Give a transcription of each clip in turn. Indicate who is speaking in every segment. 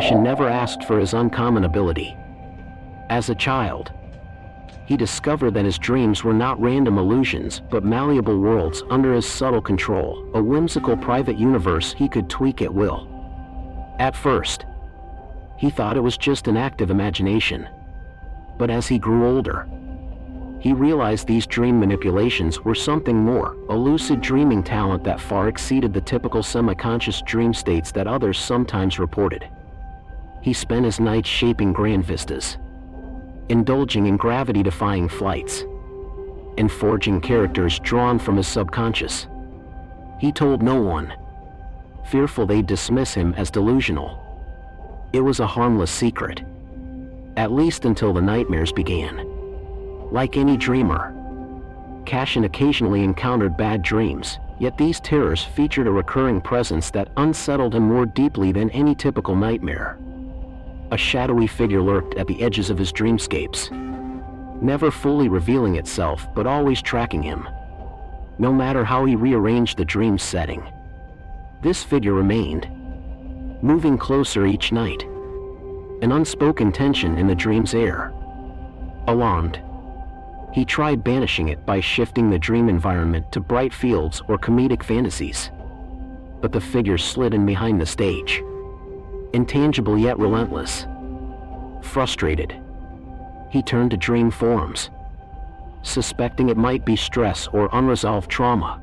Speaker 1: Cashin never asked for his uncommon ability. As a child, he discovered that his dreams were not random illusions but malleable worlds under his subtle control, a whimsical private universe he could tweak at will. At first, he thought it was just an active imagination. But as he grew older, he realized these dream manipulations were something more, a lucid dreaming talent that far exceeded the typical semi-conscious dream states that others sometimes reported. He spent his nights shaping grand vistas, indulging in gravity-defying flights, and forging characters drawn from his subconscious. He told no one, fearful they'd dismiss him as delusional. It was a harmless secret, at least until the nightmares began. Like any dreamer, Cashin occasionally encountered bad dreams, yet these terrors featured a recurring presence that unsettled him more deeply than any typical nightmare. A shadowy figure lurked at the edges of his dreamscapes, never fully revealing itself but always tracking him, no matter how he rearranged the dream's setting. This figure remained, moving closer each night, an unspoken tension in the dream's air. Alarmed, he tried banishing it by shifting the dream environment to bright fields or comedic fantasies. But the figure slid in behind the stage, intangible yet relentless. Frustrated, he turned to dream forums, suspecting it might be stress or unresolved trauma.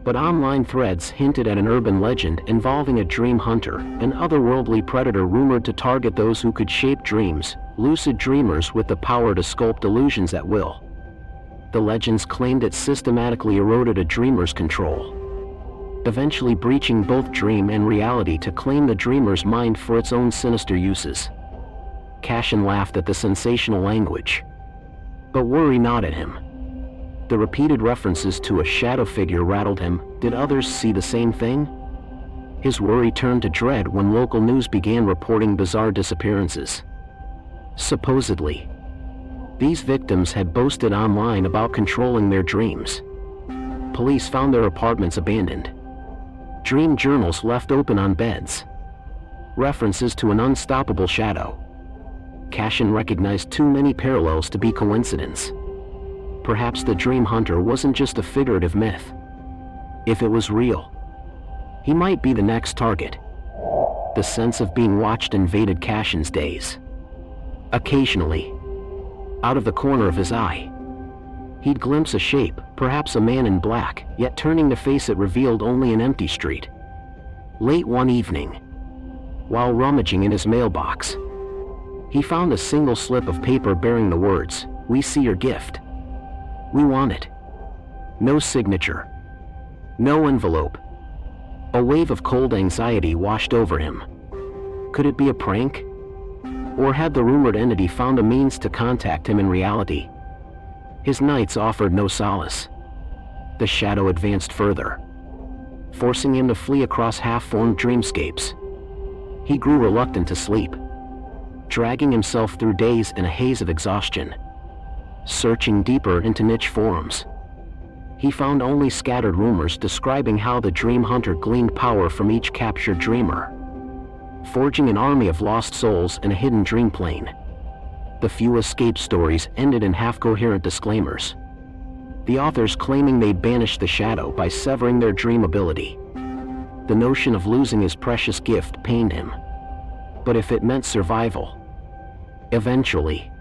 Speaker 1: But online threads hinted at an urban legend involving a dream hunter, an otherworldly predator rumored to target those who could shape dreams, lucid dreamers with the power to sculpt illusions at will. The legends claimed it systematically eroded a dreamer's control, eventually breaching both dream and reality to claim the dreamer's mind for its own sinister uses. Cashin laughed at the sensational language, but worry gnawed him. The repeated references to a shadow figure rattled him. Did others see the same thing? His worry turned to dread when local news began reporting bizarre disappearances. Supposedly, these victims had boasted online about controlling their dreams. Police found their apartments abandoned, dream journals left open on beds, references to an unstoppable shadow. Cashin recognized too many parallels to be coincidence. Perhaps the dream hunter wasn't just a figurative myth. If it was real, he might be the next target. The sense of being watched invaded Cashin's days. Occasionally, out of the corner of his eye, he'd glimpse a shape, perhaps a man in black, yet turning to face it revealed only an empty street. Late one evening, while rummaging in his mailbox, he found a single slip of paper bearing the words, "We see your gift. We want it." No signature, no envelope. A wave of cold anxiety washed over him. Could it be a prank? Or had the rumored entity found a means to contact him in reality? His nights offered no solace. The shadow advanced further, forcing him to flee across half-formed dreamscapes. He grew reluctant to sleep, dragging himself through days in a haze of exhaustion. Searching deeper into niche forums, he found only scattered rumors describing how the dream hunter gleaned power from each captured dreamer, forging an army of lost souls in a hidden dream plane. The few escape stories ended in half-coherent disclaimers, the authors claiming they'd banish the shadow by severing their dream ability. The notion of losing his precious gift pained him. But if it meant survival... Eventually,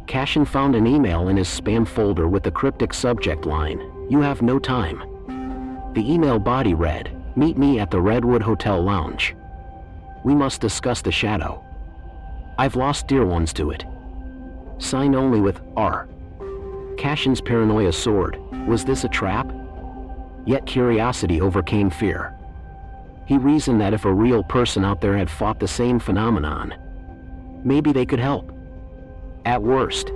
Speaker 1: Cashin found an email in his spam folder with the cryptic subject line, "You have no time." The email body read, "Meet me at the Redwood Hotel Lounge. We must discuss the shadow. I've lost dear ones to it. Signed only with R." Cashin's paranoia soared. Was this a trap? Yet curiosity overcame fear. He reasoned that if a real person out there had fought the same phenomenon, maybe they could help. At worst,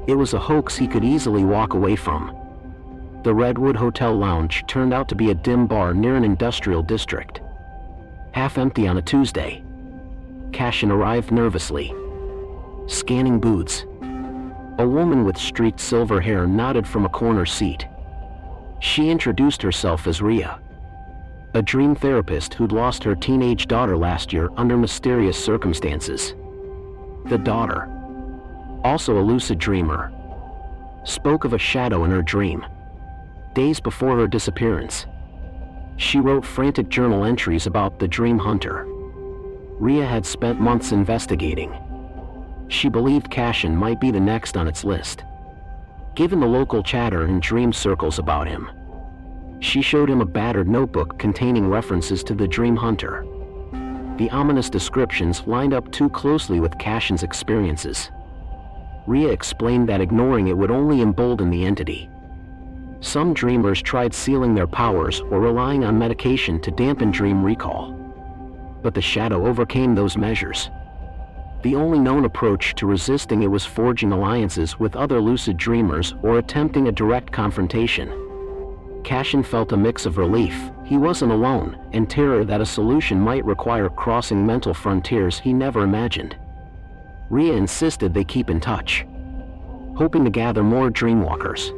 Speaker 1: it was a hoax he could easily walk away from. The Redwood Hotel Lounge turned out to be a dim bar near an industrial district. Half empty on a Tuesday, Cashin arrived nervously, scanning booths. A woman with streaked silver hair nodded from a corner seat. She introduced herself as Rhea, a dream therapist who'd lost her teenage daughter last year under mysterious circumstances. The daughter, also a lucid dreamer, spoke of a shadow in her dream, days before her disappearance. She wrote frantic journal entries about the dream hunter. Rhea had spent months investigating. She believed Cashin might be the next on its list, given the local chatter in dream circles about him. She showed him a battered notebook containing references to the dream hunter. The ominous descriptions lined up too closely with Cashin's experiences. Rhea explained that ignoring it would only embolden the entity. Some dreamers tried sealing their powers or relying on medication to dampen dream recall. But the shadow overcame those measures. The only known approach to resisting it was forging alliances with other lucid dreamers or attempting a direct confrontation. Cashin felt a mix of relief, he wasn't alone, and terror that a solution might require crossing mental frontiers he never imagined. Rhea insisted they keep in touch, hoping to gather more dreamwalkers.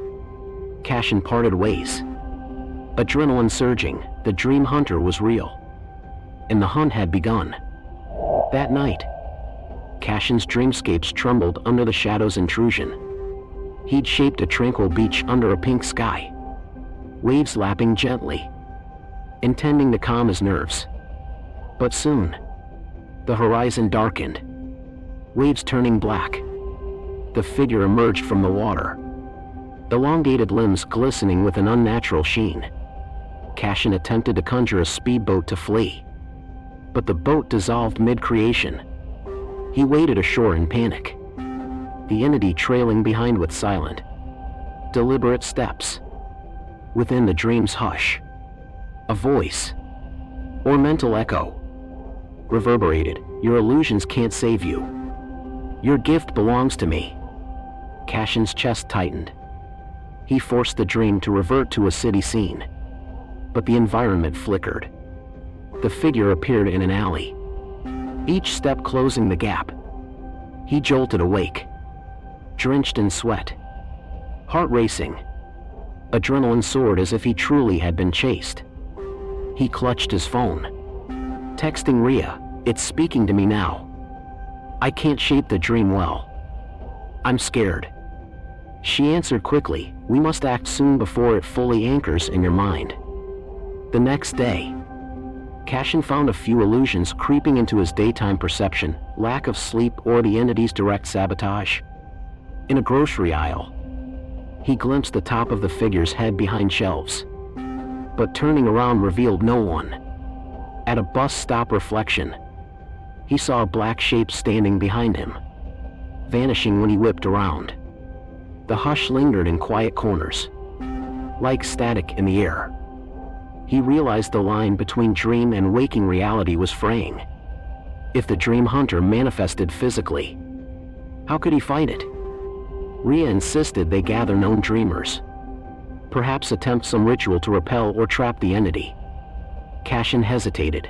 Speaker 1: Cashin parted ways. Adrenaline surging, the dream hunter was real, and the hunt had begun. That night, Cashin's dreamscapes trembled under the shadow's intrusion. He'd shaped a tranquil beach under a pink sky, waves lapping gently, intending to calm his nerves. But soon, the horizon darkened, waves turning black. The figure emerged from the water, elongated limbs glistening with an unnatural sheen. Cashin attempted to conjure a speedboat to flee, but the boat dissolved mid-creation. He waded ashore in panic, the entity trailing behind with silent, deliberate steps. Within the dream's hush, a voice, or mental echo, reverberated, "Your illusions can't save you. Your gift belongs to me." Cashin's chest tightened. He forced the dream to revert to a city scene, but the environment flickered. The figure appeared in an alley, each step closing the gap. He jolted awake, drenched in sweat, heart racing. Adrenaline soared as if he truly had been chased. He clutched his phone, texting Rhea, "It's speaking to me now. I can't shape the dream well. I'm scared." She answered quickly, "We must act soon before it fully anchors in your mind." The next day, Cashin found a few illusions creeping into his daytime perception, lack of sleep or the entity's direct sabotage. In a grocery aisle, he glimpsed the top of the figure's head behind shelves, but turning around revealed no one. At a bus stop reflection, he saw a black shape standing behind him, vanishing when he whipped around. The hush lingered in quiet corners, like static in the air. He realized the line between dream and waking reality was fraying. If the dream hunter manifested physically, how could he fight it? Rhea insisted they gather known dreamers, perhaps attempt some ritual to repel or trap the entity. Cashin hesitated,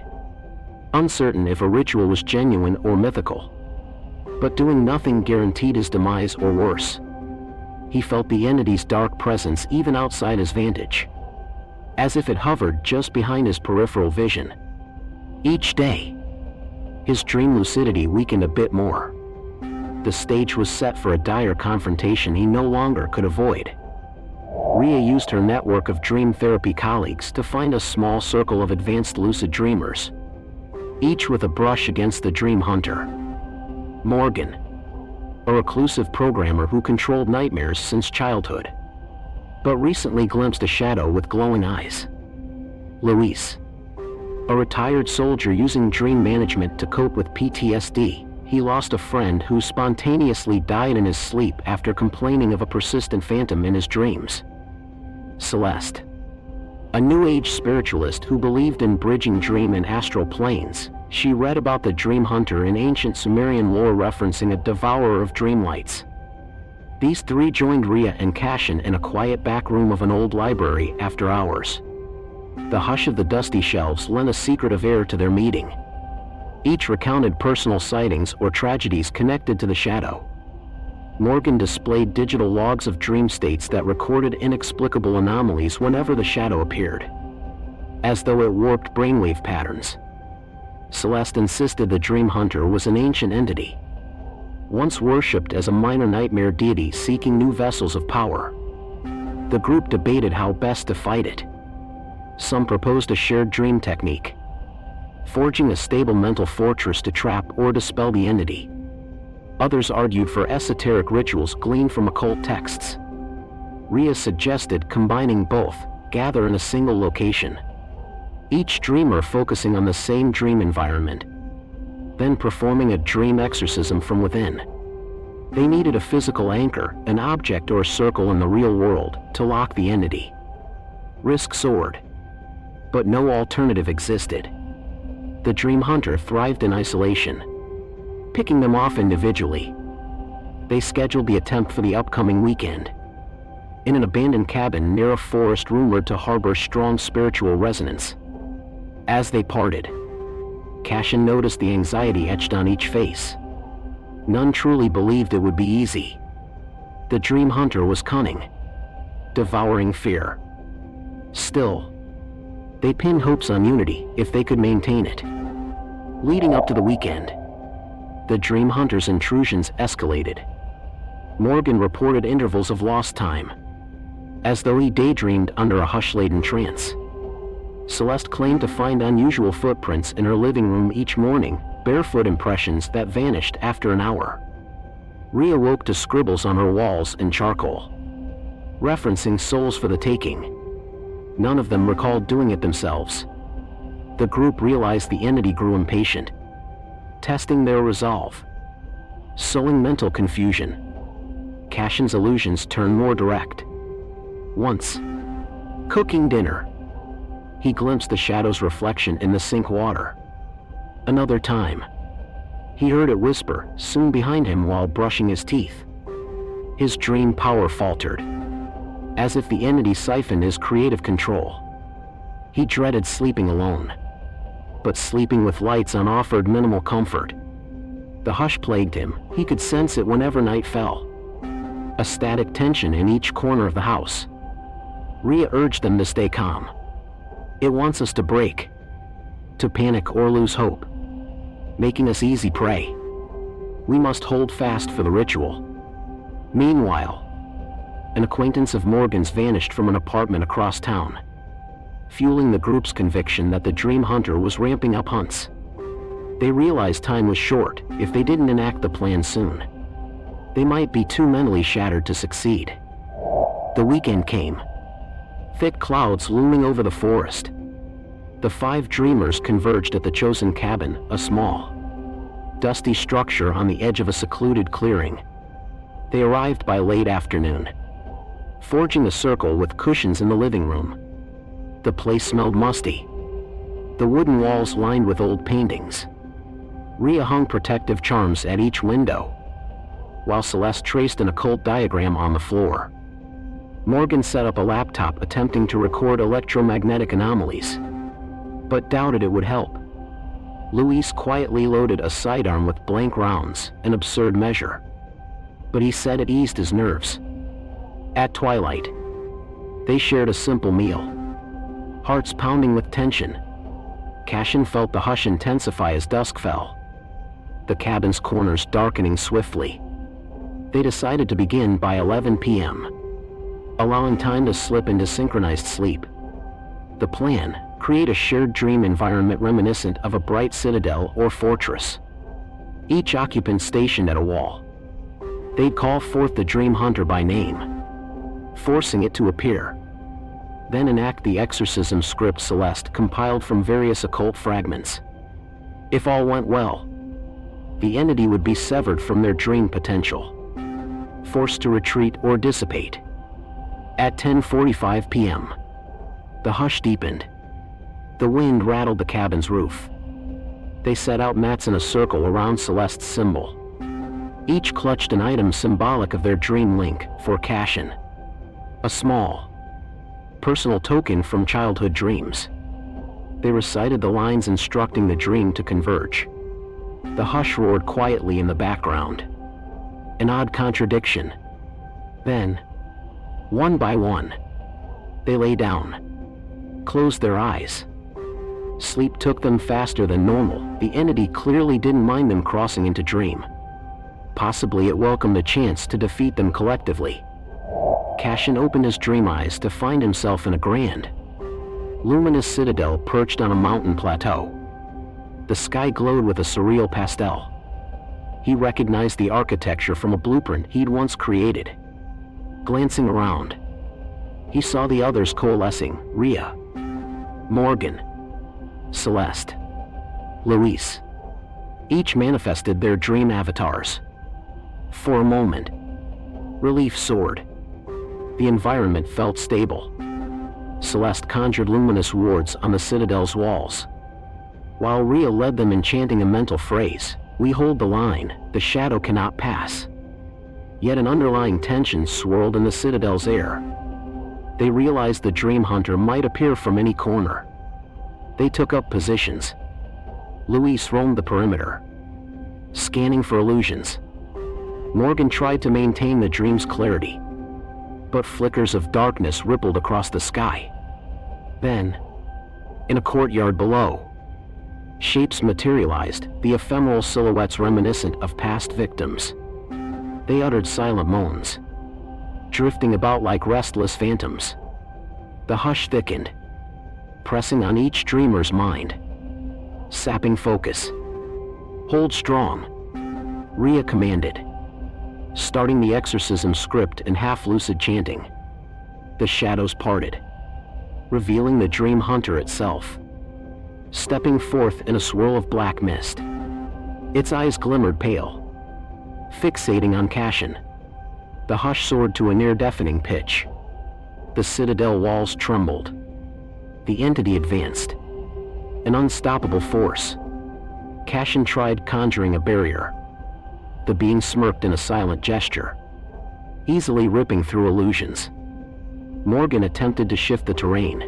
Speaker 1: uncertain if a ritual was genuine or mythical. But doing nothing guaranteed his demise or worse. He felt the entity's dark presence even outside his vantage, as if it hovered just behind his peripheral vision. Each day, his dream lucidity weakened a bit more. The stage was set for a dire confrontation he no longer could avoid. Rhea used her network of dream therapy colleagues to find a small circle of advanced lucid dreamers, each with a brush against the dream hunter. Morgan, a reclusive programmer who controlled nightmares since childhood, but recently glimpsed a shadow with glowing eyes. Luis, a retired soldier using dream management to cope with PTSD. He lost a friend who spontaneously died in his sleep after complaining of a persistent phantom in his dreams. Celeste, a New Age spiritualist who believed in bridging dream and astral planes. She read about the dream hunter in ancient Sumerian lore referencing a devourer of dreamlights. These three joined Rhea and Cashin in a quiet back room of an old library after hours. The hush of the dusty shelves lent a secretive air to their meeting. Each recounted personal sightings or tragedies connected to the shadow. Morgan displayed digital logs of dream states that recorded inexplicable anomalies whenever the shadow appeared. as though it warped brainwave patterns. Celeste insisted the Dream Hunter was an ancient entity, once worshipped as a minor nightmare deity seeking new vessels of power. The group debated how best to fight it. Some proposed a shared dream technique, forging a stable mental fortress to trap or dispel the entity. Others argued for esoteric rituals gleaned from occult texts. Rhea suggested combining both, gather in a single location, each dreamer focusing on the same dream environment, then performing a dream exorcism from within. They needed a physical anchor, an object or circle in the real world, to lock the entity. Risk soared, but no alternative existed. The Dream Hunter thrived in isolation. Picking them off individually, they scheduled the attempt for the upcoming weekend, in an abandoned cabin near a forest rumored to harbor strong spiritual resonance. As they parted, Cashin noticed the anxiety etched on each face. None truly believed it would be easy. The Dream Hunter was cunning, devouring fear. Still, they pinned hopes on unity if they could maintain it. Leading up to the weekend, the Dream Hunter's intrusions escalated. Morgan reported intervals of lost time, as though he daydreamed under a hush-laden trance. Celeste claimed to find unusual footprints in her living room each morning, barefoot impressions that vanished after an hour. Rhea woke to scribbles on her walls in charcoal, referencing souls for the taking. None of them recalled doing it themselves. The group realized the entity grew impatient, testing their resolve. Sowing mental confusion, Cashin's illusions turned more direct. Once, cooking dinner, he glimpsed the shadow's reflection in the sink water. Another time, he heard it whisper soon behind him while brushing his teeth. His dream power faltered, as if the entity siphoned his creative control. He dreaded sleeping alone, but sleeping with lights on offered minimal comfort. The hush plagued him. He could sense it whenever night fell, a static tension in each corner of the house. Rhea urged them to stay calm. It wants us to break, to panic or lose hope, making us easy prey. We must hold fast for the ritual. Meanwhile, an acquaintance of Morgan's vanished from an apartment across town, fueling the group's conviction that the Dream Hunter was ramping up hunts. They realized time was short. If they didn't enact the plan soon, they might be too mentally shattered to succeed. The weekend came, thick clouds looming over the forest. The 5 dreamers converged at the chosen cabin, a small, dusty structure on the edge of a secluded clearing. They arrived by late afternoon, forging a circle with cushions in the living room. The place smelled musty, the wooden walls lined with old paintings. Rhea hung protective charms at each window, while Celeste traced an occult diagram on the floor. Morgan set up a laptop attempting to record electromagnetic anomalies, but doubted it would help. Luis quietly loaded a sidearm with blank rounds, an absurd measure, but he said it eased his nerves. At twilight, they shared a simple meal, hearts pounding with tension. Cashin felt the hush intensify as dusk fell, the cabin's corners darkening swiftly. They decided to begin by 11 p.m., allowing time to slip into synchronized sleep. The plan: create a shared dream environment reminiscent of a bright citadel or fortress, each occupant stationed at a wall. They'd call forth the Dream Hunter by name, forcing it to appear, then enact the exorcism script Celeste compiled from various occult fragments. If all went well, the entity would be severed from their dream potential, forced to retreat or dissipate. At 10:45 p.m., the hush deepened. The wind rattled the cabin's roof. They set out mats in a circle around Celeste's symbol. Each clutched an item symbolic of their dream link. For Cashin, a small, personal token from childhood dreams. They recited the lines instructing the dream to converge. The hush roared quietly in the background, an odd contradiction. Then, one by one, they lay down, closed their eyes, Sleep took them faster than normal. The entity clearly didn't mind them crossing into dream. Possibly it welcomed a chance to defeat them collectively. Cashin opened his dream eyes to find himself in a grand, luminous citadel perched on a mountain plateau. The sky glowed with a surreal pastel. He recognized the architecture from a blueprint he'd once created. Glancing around, he saw the others coalescing: Rhea, Morgan, Celeste, Luis. Each manifested their dream avatars. For a moment, relief soared. The environment felt stable. Celeste conjured luminous wards on the citadel's walls, while Rhea led them in chanting a mental phrase: "We hold the line, the shadow cannot pass." Yet an underlying tension swirled in the citadel's air. They realized the dream hunter might appear from any corner. They took up positions. Luis roamed the perimeter, scanning for illusions. Morgan tried to maintain the dream's clarity, but flickers of darkness rippled across the sky. Then, in a courtyard below, shapes materialized, the ephemeral silhouettes reminiscent of past victims. They uttered silent moans, drifting about like restless phantoms. The hush thickened, pressing on each dreamer's mind, sapping focus. "Hold strong," Rhea commanded, starting the exorcism script in half-lucid chanting. The shadows parted, revealing the dream hunter itself, stepping forth in a swirl of black mist. Its eyes glimmered pale, fixating on Cashin. The hush soared to a near-deafening pitch. The citadel walls trembled. The entity advanced, an unstoppable force. Cashin tried conjuring a barrier. The being smirked in a silent gesture, easily ripping through illusions. Morgan attempted to shift the terrain,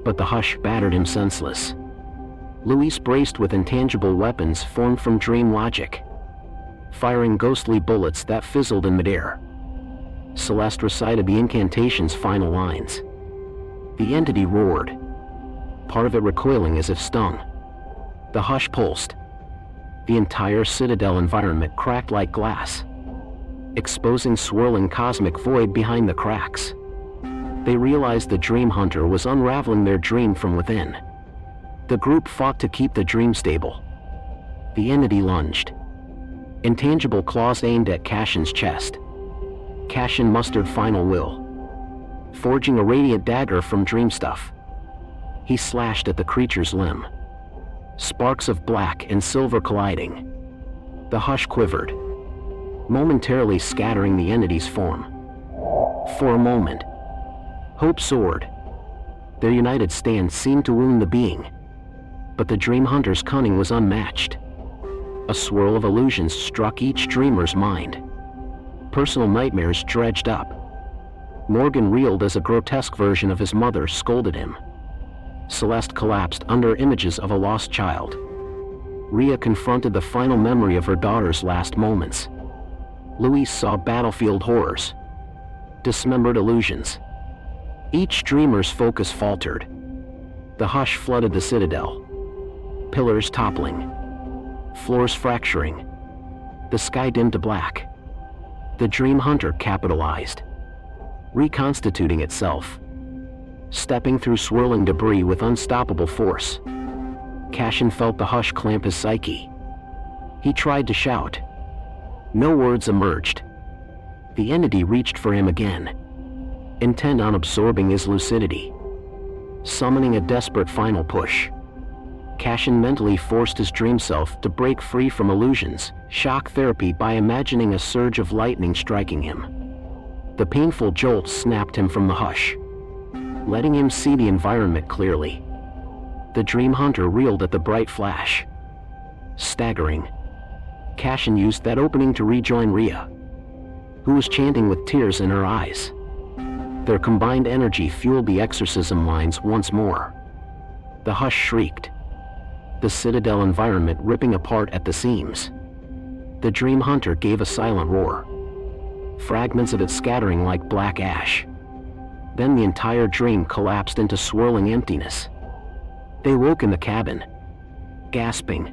Speaker 1: but the hush battered him senseless. Luis braced with intangible weapons formed from dream logic, firing ghostly bullets that fizzled in midair. Celeste recited the incantation's final lines. The entity roared, part of it recoiling as if stung. The hush pulsed. The entire citadel environment cracked like glass, exposing swirling cosmic void behind the cracks. They realized the dream hunter was unraveling their dream from within. The group fought to keep the dream stable. The entity lunged, intangible claws aimed at Cashin's chest. Cashin mustered final will, forging a radiant dagger from dream stuff. He slashed at the creature's limb, sparks of black and silver colliding. The hush quivered, momentarily scattering the entity's form. For a moment, hope soared. Their united stand seemed to wound the being, but the dream hunter's cunning was unmatched. A swirl of illusions struck each dreamer's mind. Personal nightmares dredged up. Morgan reeled as a grotesque version of his mother scolded him. Celeste collapsed under images of a lost child. Rhea confronted the final memory of her daughter's last moments. Luis saw battlefield horrors, dismembered illusions. Each dreamer's focus faltered. The hush flooded the citadel, pillars toppling, floors fracturing. The sky dimmed to black. The dream hunter capitalized, reconstituting itself, stepping through swirling debris with unstoppable force. Cashin felt the hush clamp his psyche. He tried to shout. No words emerged. The entity reached for him again, intent on absorbing his lucidity, summoning a desperate final push. Cashin mentally forced his dream self to break free from illusions, shock therapy by imagining a surge of lightning striking him. The painful jolt snapped him from the hush, letting him see the environment clearly. The dream hunter reeled at the bright flash. Staggering, Cashin used that opening to rejoin Rhea, who was chanting with tears in her eyes. Their combined energy fueled the exorcism lines once more. The hush shrieked, the citadel environment ripping apart at the seams. The dream hunter gave a silent roar, fragments of it scattering like black ash. Then the entire dream collapsed into swirling emptiness. They woke in the cabin, gasping.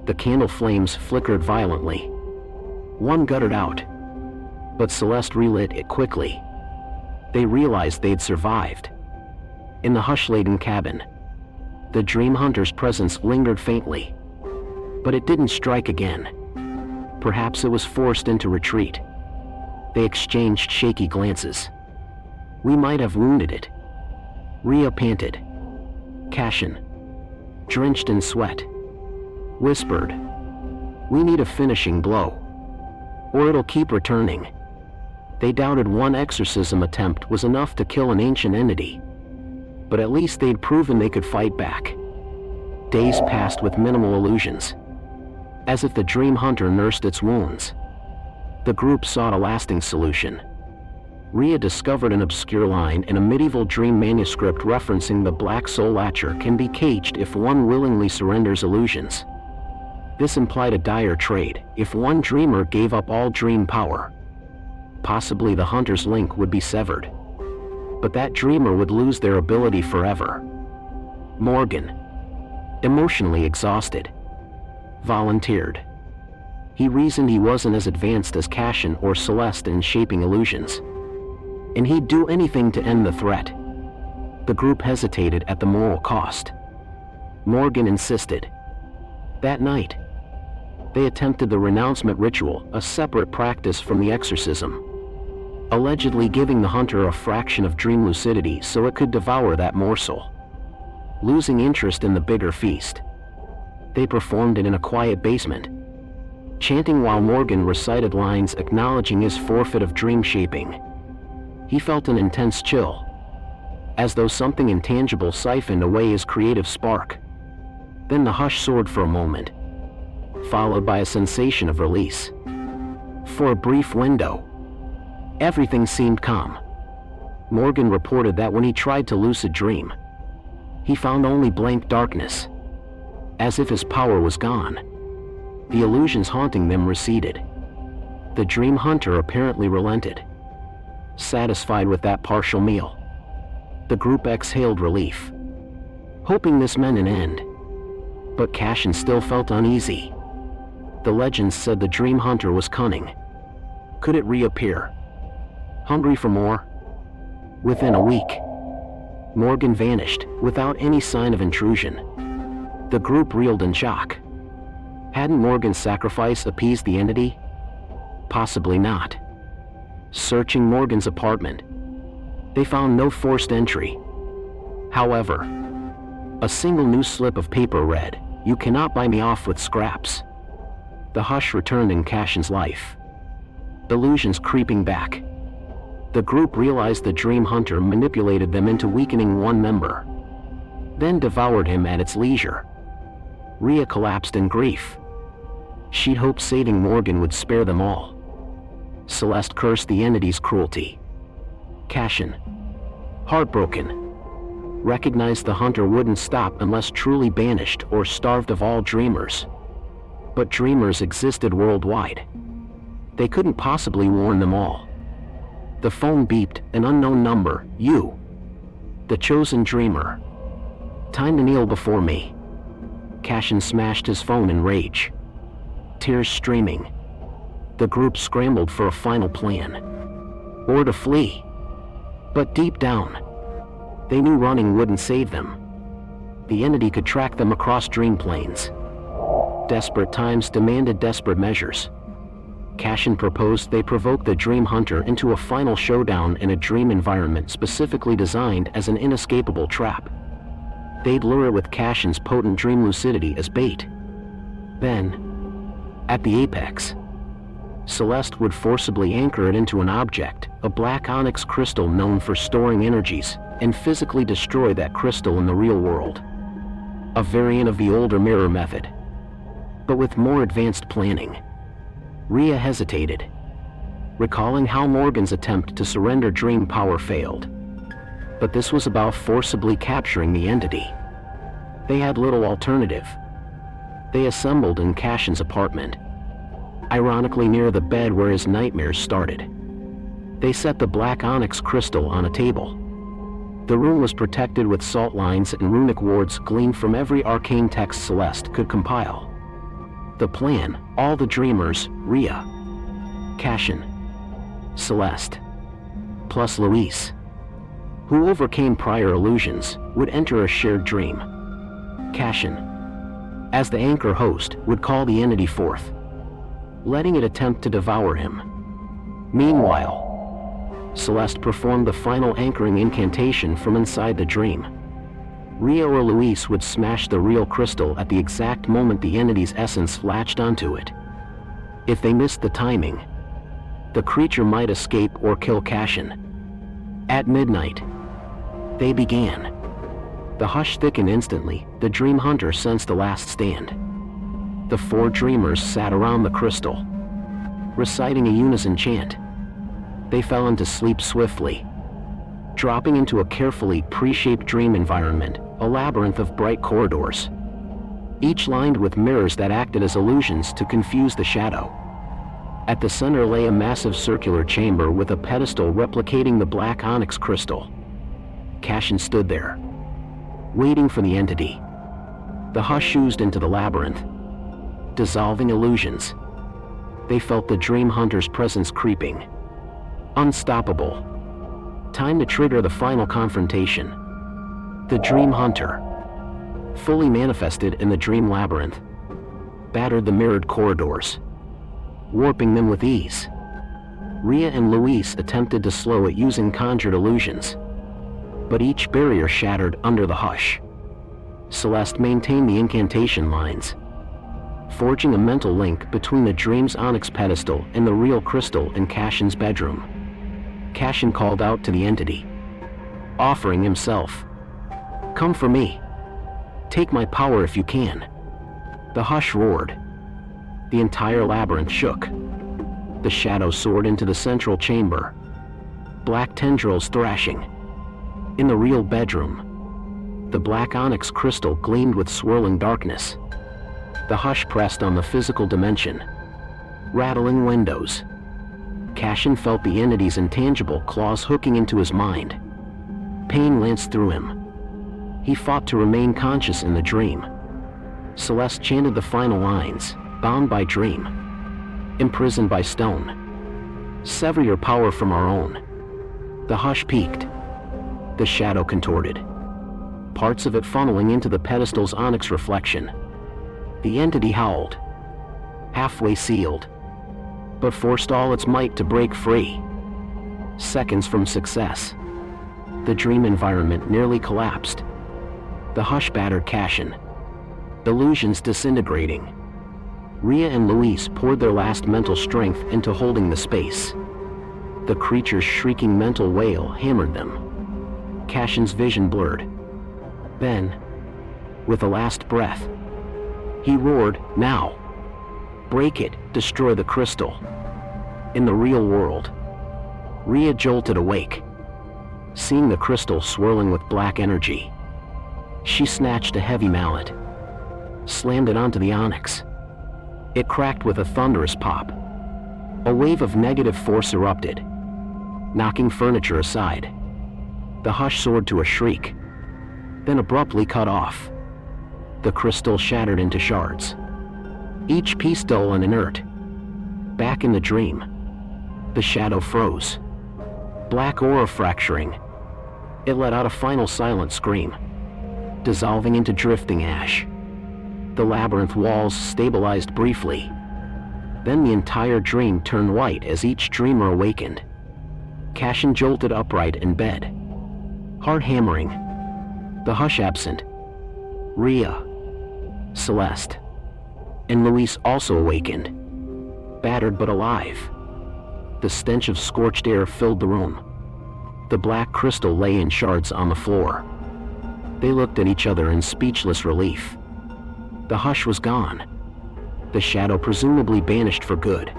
Speaker 1: The candle flames flickered violently. One guttered out, but Celeste relit it quickly. They realized they'd survived. In the hush-laden cabin, the dream hunter's presence lingered faintly, but it didn't strike again. Perhaps it was forced into retreat. They exchanged shaky glances. "We might have wounded it," Rhea panted. Cashin, drenched in sweat, whispered, "We need a finishing blow, or it'll keep returning." They doubted one exorcism attempt was enough to kill an ancient entity, but at least they'd proven they could fight back. Days passed with minimal illusions, as if the dream hunter nursed its wounds. The group sought a lasting solution. Rhea discovered an obscure line in a medieval dream manuscript referencing the black soul latcher can be caged if one willingly surrenders illusions. This implied a dire trade if one dreamer gave up all dream power. Possibly the hunter's link would be severed, but that dreamer would lose their ability forever. Morgan, emotionally exhausted, volunteered. He reasoned he wasn't as advanced as Cashin or Celeste in shaping illusions, and he'd do anything to end the threat. The group hesitated at the moral cost. Morgan insisted. That night, they attempted the renouncement ritual, a separate practice from the exorcism, allegedly giving the hunter a fraction of dream lucidity so it could devour that morsel. Losing interest in the bigger feast, they performed it in a quiet basement, chanting while Morgan recited lines acknowledging his forfeit of dream shaping. He felt an intense chill, as though something intangible siphoned away his creative spark. Then the hush soared for a moment, followed by a sensation of release. For a brief window, everything seemed calm. Morgan reported that when he tried to lucid dream, he found only blank darkness, as if his power was gone. The illusions haunting them receded. The dream hunter apparently relented, satisfied with that partial meal. The group exhaled relief, hoping this meant an end. But Cashin still felt uneasy. The legends said the dream hunter was cunning. Could it reappear, hungry for more? Within a week, Morgan vanished without any sign of intrusion. The group reeled in shock. Hadn't Morgan's sacrifice appeased the entity? Possibly not. Searching Morgan's apartment, they found no forced entry. However, a single new slip of paper read, "You cannot buy me off with scraps." The hush returned in Cashin's life, illusions creeping back. The group realized the dream hunter manipulated them into weakening one member, then devoured him at its leisure. Rhea collapsed in grief. She'd hoped saving Morgan would spare them all. Celeste cursed the entity's cruelty. Cashin, heartbroken, recognized the hunter wouldn't stop unless truly banished or starved of all dreamers. But dreamers existed worldwide. They couldn't possibly warn them all. The phone beeped, an unknown number. "You, the chosen dreamer. Time to kneel before me." Cashin smashed his phone in rage, tears streaming. The group scrambled for a final plan, or to flee. But deep down, they knew running wouldn't save them. The entity could track them across dream planes. Desperate times demanded desperate measures. Cashin proposed they provoke the dream hunter into a final showdown in a dream environment specifically designed as an inescapable trap. They'd lure it with Cashin's potent dream lucidity as bait. Then, at the apex, Celeste would forcibly anchor it into an object, a black onyx crystal known for storing energies, and physically destroy that crystal in the real world. A variant of the older mirror method, but with more advanced planning. Rhea hesitated, recalling how Morgan's attempt to surrender dream power failed. But this was about forcibly capturing the entity. They had little alternative. They assembled in Cashin's apartment, ironically near the bed where his nightmares started. They set the black onyx crystal on a table, The room was protected with salt lines and runic wards gleaned from every arcane text Celeste could compile. The plan, all the dreamers, Rhea, Cashin, Celeste, plus Luis, who overcame prior illusions, would enter a shared dream. Cashin, as the anchor host, would call the entity forth, letting it attempt to devour him. Meanwhile, Celeste performed the final anchoring incantation from inside the dream. Rhea or Luis would smash the real crystal at the exact moment the entity's essence latched onto it. If they missed the timing, the creature might escape or kill Cashin. At midnight, they began. The hush thickened instantly. The dream hunter sensed the last stand. The 4 dreamers sat around the crystal, reciting a unison chant. They fell into sleep swiftly, dropping into a carefully pre-shaped dream environment, a labyrinth of bright corridors, each lined with mirrors that acted as illusions to confuse the shadow. At the center lay a massive circular chamber with a pedestal replicating the black onyx crystal. Cashin stood there, waiting for the entity. The hush oozed into the labyrinth, dissolving illusions. They felt the dream hunter's presence creeping. Unstoppable. Time to trigger the final confrontation. The dream hunter, fully manifested in the dream labyrinth, battered the mirrored corridors, warping them with ease. Rhea and Luis attempted to slow it using conjured illusions, but each barrier shattered under the hush. Celeste maintained the incantation lines, forging a mental link between the dream's onyx pedestal and the real crystal in Cashin's bedroom. Cashin called out to the entity, offering himself. "Come for me. Take my power if you can." The hush roared. The entire labyrinth shook. The shadow soared into the central chamber, black tendrils thrashing. In the real bedroom, the black onyx crystal gleamed with swirling darkness. The hush pressed on the physical dimension, rattling windows. Cashin felt the entity's intangible claws hooking into his mind. Pain lanced through him. He fought to remain conscious in the dream. Celeste chanted the final lines, bound by dream, imprisoned by stone. Sever your power from our own. The hush peaked. The shadow contorted, parts of it funneling into the pedestal's onyx reflection. The entity howled, halfway sealed, but forced all its might to break free. Seconds from success, the dream environment nearly collapsed. The hush battered Cashin, illusions disintegrating. Rhea and Luis poured their last mental strength into holding the space. The creature's shrieking mental wail hammered them. Cashin's vision blurred. Then, with a last breath, he roared, "Now! Break it, destroy the crystal." In the real world, Rhea jolted awake, seeing the crystal swirling with black energy. She snatched a heavy mallet, slammed it onto the onyx. It cracked with a thunderous pop. A wave of negative force erupted, knocking furniture aside. The hush soared to a shriek, then abruptly cut off. The crystal shattered into shards, each piece dull and inert. Back in the dream, the shadow froze, black aura fracturing. It let out a final silent scream, dissolving into drifting ash. The labyrinth walls stabilized briefly. Then the entire dream turned white as each dreamer awakened. Cashin jolted upright in bed, heart hammering. The hush absent. Rhea, Celeste, and Luis also awakened, battered but alive. The stench of scorched air filled the room. The black crystal lay in shards on the floor. They looked at each other in speechless relief. The hush was gone, the shadow presumably banished for good.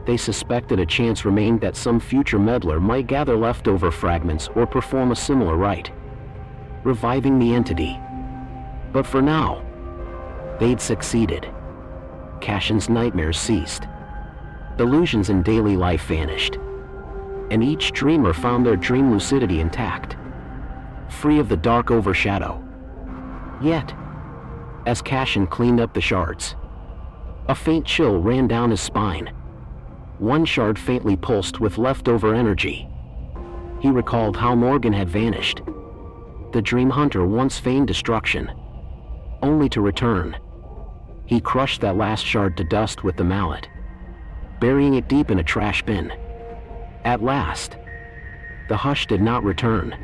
Speaker 1: They suspected a chance remained that some future meddler might gather leftover fragments or perform a similar rite, reviving the entity. But for now, they'd succeeded. Cashin's nightmares ceased. Illusions in daily life vanished, and each dreamer found their dream lucidity intact. free of the dark overshadow. Yet, as Cashin cleaned up the shards, a faint chill ran down his spine. One shard faintly pulsed with leftover energy. He recalled how Morgan had vanished. The dream hunter once feigned destruction, only to return. He crushed that last shard to dust with the mallet, burying it deep in a trash bin. At last, the hush did not return.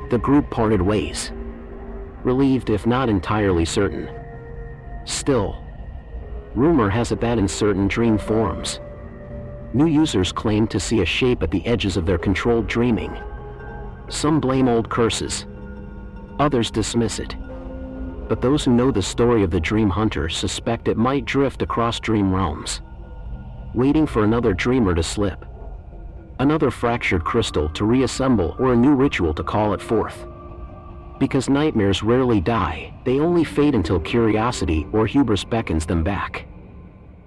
Speaker 1: The group parted ways, relieved if not entirely certain. Still, rumor has it that in certain dream forums, new users claim to see a shape at the edges of their controlled dreaming. Some blame old curses, others dismiss it. But those who know the story of the dream hunter suspect it might drift across dream realms, waiting for another dreamer to slip, another fractured crystal to reassemble, or a new ritual to call it forth. Because nightmares rarely die, they only fade until curiosity or hubris beckons them back.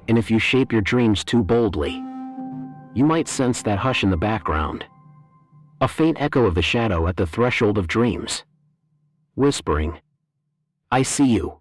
Speaker 1: And if you shape your dreams too boldly, you might sense that hush in the background, a faint echo of the shadow at the threshold of dreams, whispering, "I see you."